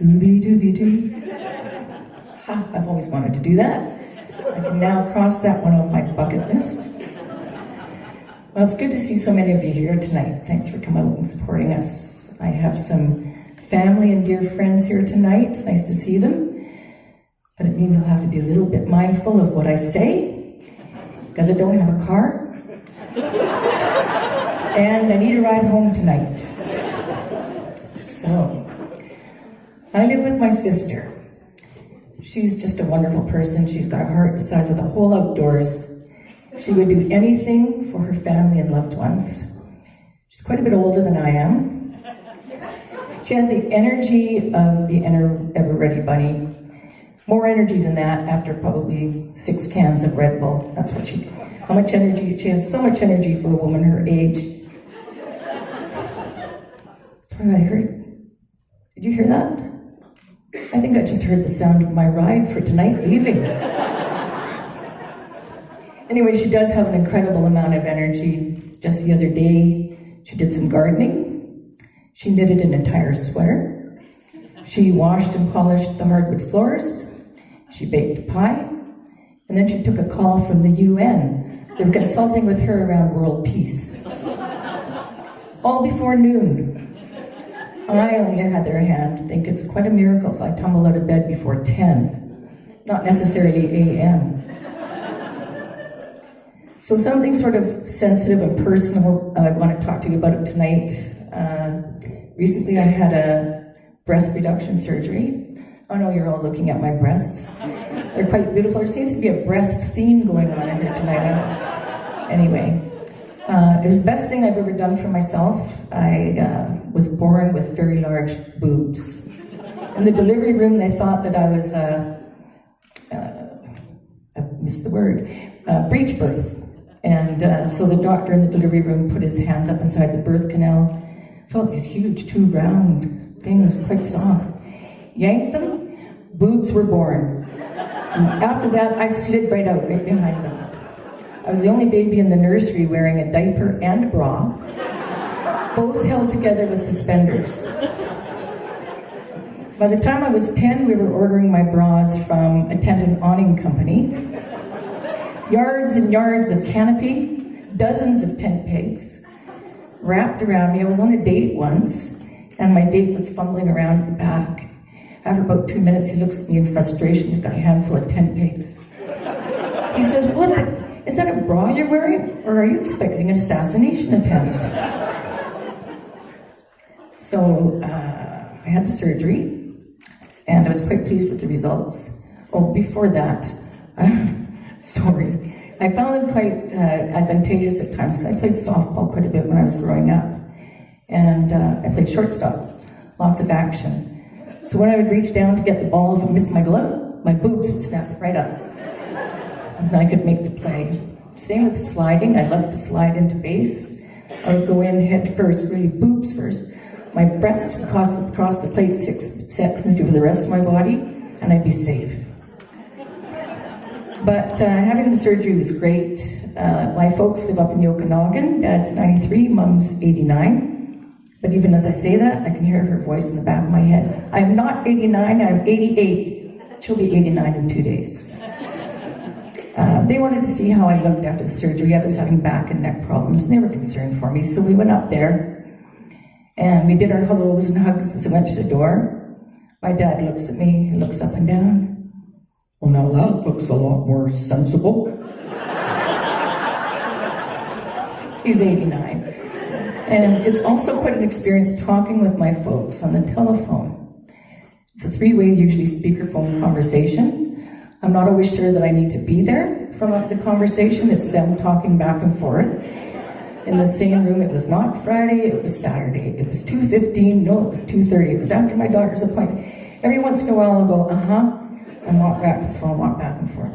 Dooby-dooby-doo. Ha, I've always wanted to do that. I can now cross that one off my bucket list. Well, it's good to see so many of you here tonight. Thanks for coming out and supporting us. I have some family and dear friends here tonight. It's nice to see them. But it means I'll have to be a little bit mindful of what I say, because I don't have a car. And I need a ride home tonight. So, I live with my sister. She's just a wonderful person. She's got a heart the size of the whole outdoors. She would do anything for her family and loved ones. She's quite a bit older than I am. She has the energy of the ever-ready bunny. More energy than that after probably 6 cans of Red Bull. That's what how much energy, she has so much energy for a woman her age. That's what I heard. Did you hear that? I think I just heard the sound of my ride for tonight leaving. Anyway, she does have an incredible amount of energy. Just the other day, she did some gardening. She knitted an entire sweater. She washed and polished the hardwood floors. She baked a pie. And then she took a call from the UN. They were consulting with her around world peace. All before noon. I, on the other hand, think it's quite a miracle if I tumble out of bed before 10, not necessarily a.m. So something sort of sensitive and personal I want to talk to you about tonight. Recently I had a breast reduction surgery. I know you're all looking at my breasts. They're quite beautiful. There seems to be a breast theme going on in here tonight. Anyway, it was the best thing I've ever done for myself. I was born with very large boobs. In the delivery room, they thought that I was, I missed the word, breech birth. And so the doctor in the delivery room put his hands up inside the birth canal, felt these huge 2 round things, quite soft. Yanked them, boobs were born. And after that, I slid right out, right behind them. I was the only baby in the nursery wearing a diaper and a bra, both held together with suspenders. By the time I was 10, we were ordering my bras from a tent and awning company. Yards and yards of canopy, dozens of tent pegs wrapped around me. I was on a date once, and my date was fumbling around the back. After about 2 minutes, he looks at me in frustration. He's got a handful of tent pegs. He says, is that a bra you're wearing, or are you expecting an assassination attempt? So I had the surgery, and I was quite pleased with the results. Oh, before that, sorry. I found them quite advantageous at times, because I played softball quite a bit when I was growing up. And I played shortstop, lots of action. So when I would reach down to get the ball, if I missed my glove, my boobs would snap right up. And then I could make the play. Same with sliding. I loved to slide into base. I would go in head first, really boobs first. My breasts would cross the plate 6 seconds to the rest of my body, and I'd be safe. But having the surgery was great. My folks live up in the Okanagan. Dad's 93, Mom's 89. But even as I say that, I can hear her voice in the back of my head. I'm not 89, I'm 88. She'll be 89 in 2 days. They wanted to see how I looked after the surgery. I was having back and neck problems, and they were concerned for me. So we went up there, and we did our hellos and hugs as I went to the door. My dad looks at me, he looks up and down. Well, now that looks a lot more sensible. He's 89. And it's also quite an experience talking with my folks on the telephone. It's a 3-way, usually speakerphone conversation. I'm not always sure that I need to be there for the conversation. It's them talking back and forth. In the same room, it was not Friday, it was Saturday. It was 2:15, no, it was 2:30. It was after my daughter's appointment. Every once in a while I'll go, and walk back to the phone, walk back and forth.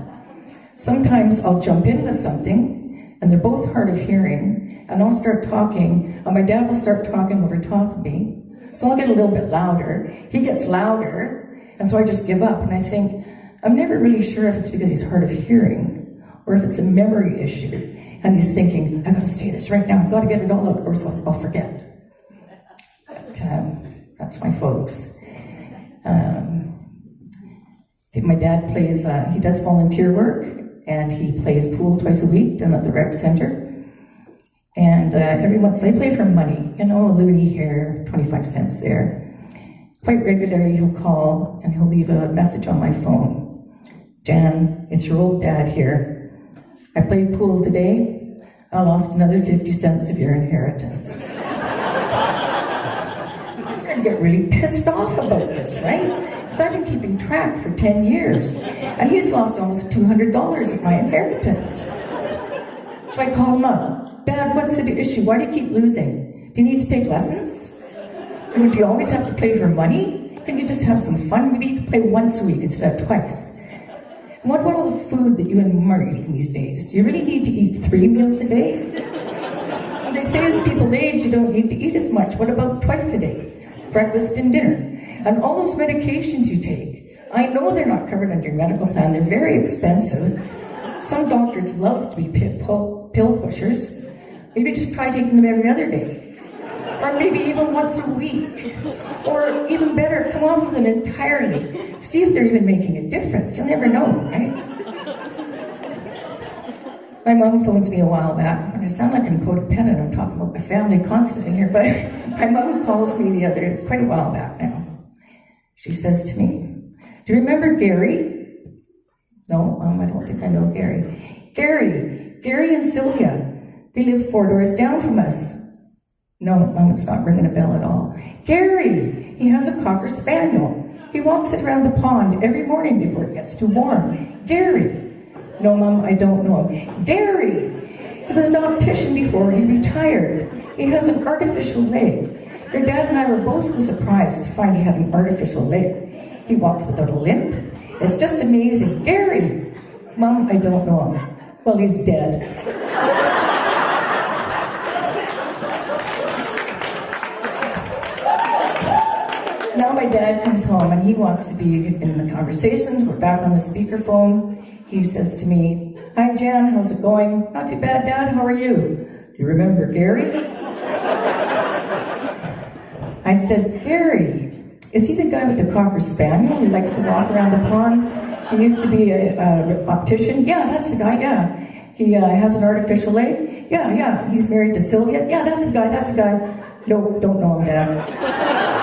Sometimes I'll jump in with something, and they're both hard of hearing, and I'll start talking, and my dad will start talking over top of me. So I'll get a little bit louder. He gets louder, and so I just give up, and I think, I'm never really sure if it's because he's hard of hearing, or if it's a memory issue, and he's thinking, I gotta say this right now, I've gotta get it all out, or so I'll forget. But that's my folks. My dad plays, he does volunteer work, and he plays pool twice a week down at the rec center. And every once they play for money, a loonie here, 25 cents there. Quite regularly he'll call and he'll leave a message on my phone. Jan, it's your old dad here. I played pool today. I lost another 50 cents of your inheritance. I started to get really pissed off about this, right? Because I've been keeping track for 10 years. And he's lost almost $200 of my inheritance. So I call him up. Dad, what's the issue? Why do you keep losing? Do you need to take lessons? Do you always have to play for money? Can you just have some fun? Maybe you can play once a week instead of twice. And what about all the food that you and Mum are eating these days? Do you really need to eat 3 meals a day? Well, they say as people age, you don't need to eat as much. What about twice a day? Breakfast and dinner. And all those medications you take. I know they're not covered under your medical plan. They're very expensive. Some doctors love to be pill pushers. Maybe just try taking them every other day. Or maybe even once a week. Or even better, come off with them entirely. See if they're even making a difference. You'll never know, right? My mom phones me a while back, and I sound like I'm codependent. I'm talking about my family constantly here, but my mom calls me quite a while back now. She says to me, do you remember Gary? No, Mom, I don't think I know Gary. Gary and Sylvia. They live 4 doors down from us. No, Mom, it's not ringing a bell at all. Gary! He has a Cocker Spaniel. He walks it around the pond every morning before it gets too warm. Gary! No, Mom, I don't know him. Gary! He was an optician before he retired. He has an artificial leg. Your dad and I were both so surprised to find he had an artificial leg. He walks without a limp. It's just amazing. Gary! Mom, I don't know him. Well, he's dead. Now my dad comes home and he wants to be in the conversations. We're back on the speakerphone. He says to me, hi Jan, how's it going? Not too bad, Dad, how are you? Do you remember Gary? I said, Gary, is he the guy with the Cocker Spaniel who likes to walk around the pond? He used to be an optician? Yeah, that's the guy, yeah. He has an artificial leg? Yeah. He's married to Sylvia? Yeah, that's the guy. No, don't know him, Dad.